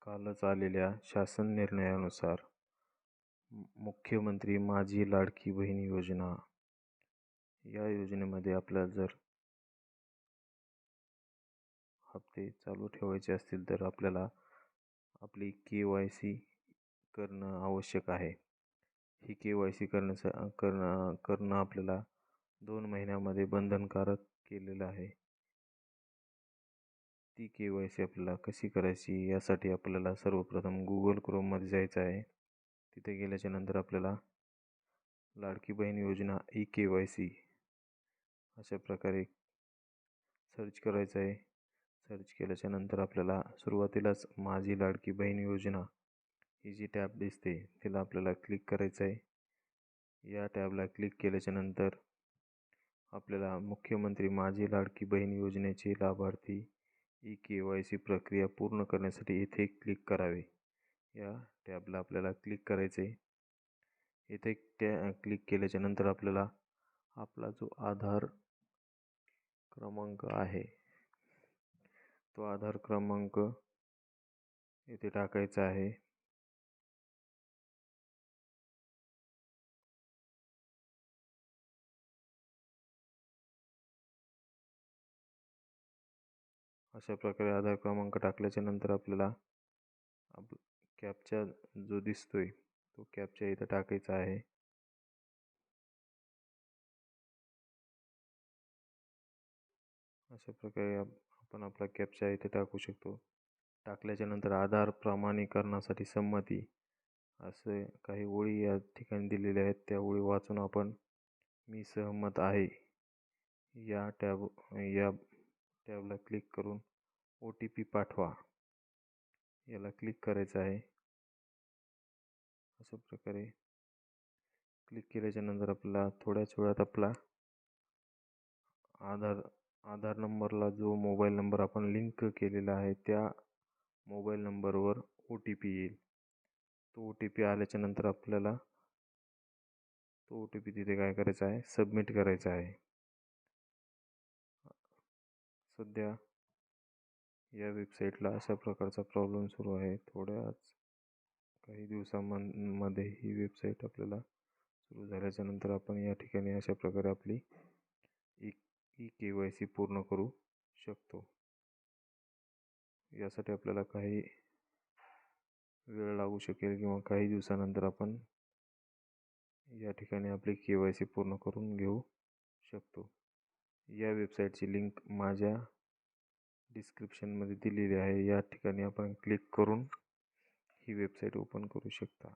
कालच आलेल्या शासन निर्णयानुसार मुख्यमंत्री माझी लाडकी बहीण योजना या योजनेमध्ये आपल्याला जर हप्ते चालू ठेवायचे असतील तर आपल्याला आपली KYC करणं आवश्यक आहे. ही KYC करणं आपल्याला 2 महिन्यामध्ये बंधनकारक केलेलं आहे. ती KYC आपल्याला कशी करायची यासाठी आपल्याला सर्वप्रथम Google Chromeमध्ये जायचं आहे. तिथे गेल्याच्या नंतर आपल्याला लाडकी बहीण योजना eKYC अशा प्रकारे सर्च करायचं आहे. सर्च केल्याच्या नंतर आपल्याला सुरुवातीलाच माझी लाडकी बहीण योजना ही जी टॅब दिसते तिला आपल्याला क्लिक करायचं आहे. या टॅबला क्लिक केल्याच्या नंतर आपल्याला मुख्यमंत्री माझी लाडकी बहीण योजनेचे लाभार्थी eKYC प्रक्रिया पूर्ण करण्यासाठी येथे क्लिक करावे. या टॅबला आपल्याला क्लिक करायचे. येथे क्लिक केल्याच्या नंतर आपल्याला आपला जो आधार क्रमांक आहे तो आधार क्रमांक येथे टाकायचा आहे. अशा प्रकारे आधार क्रमांक टाकल्याच्या नंतर आपल्याला कॅप्चा जो दिसतोय तो कॅप्चा इथं टाकायचा आहे. अशा प्रकारे आपण आपला कॅप्चा इथे टाकू शकतो. टाकल्याच्या नंतर आधार प्रमाणीकरणासाठी संमती असे काही ओळी या ठिकाणी दिलेल्या आहेत. त्या ओळी वाचून आपण मी सहमत आहे या टॅबला क्लिक करून OTP पाठवा याला क्लिक करायचं आहे. अशा प्रकारे क्लिक केल्याच्या नंतर आपल्याला थोड्याच वेळात आपला आधार नंबरला जो मोबाईल नंबर आपण लिंक केलेला आहे त्या मोबाईल नंबरवर OTP येईल. तो OTP आल्याच्या नंतर आपल्याला तो OTP तिथे काय करायचा आहे, सबमिट करायचा आहे. सध्या या वेबसाईटला अशा प्रकारचा प्रॉब्लेम सुरू आहे. काही दिवसांमध्ये ही वेबसाईट आपल्याला सुरू झाल्याच्या नंतर आपण या ठिकाणी अशा प्रकारे आपली eKYC पूर्ण करू शकतो. यासाठी आपल्याला काही वेळ लागू शकेल किंवा काही दिवसानंतर आपण या ठिकाणी आपली KYC पूर्ण करून घेऊ शकतो. या वेबसाईटची लिंक माझ्या डिस्क्रिप्शनमध्ये दिलेली आहे. या ठिकाणी आपण क्लिक करून ही वेबसाईट ओपन करू शकता.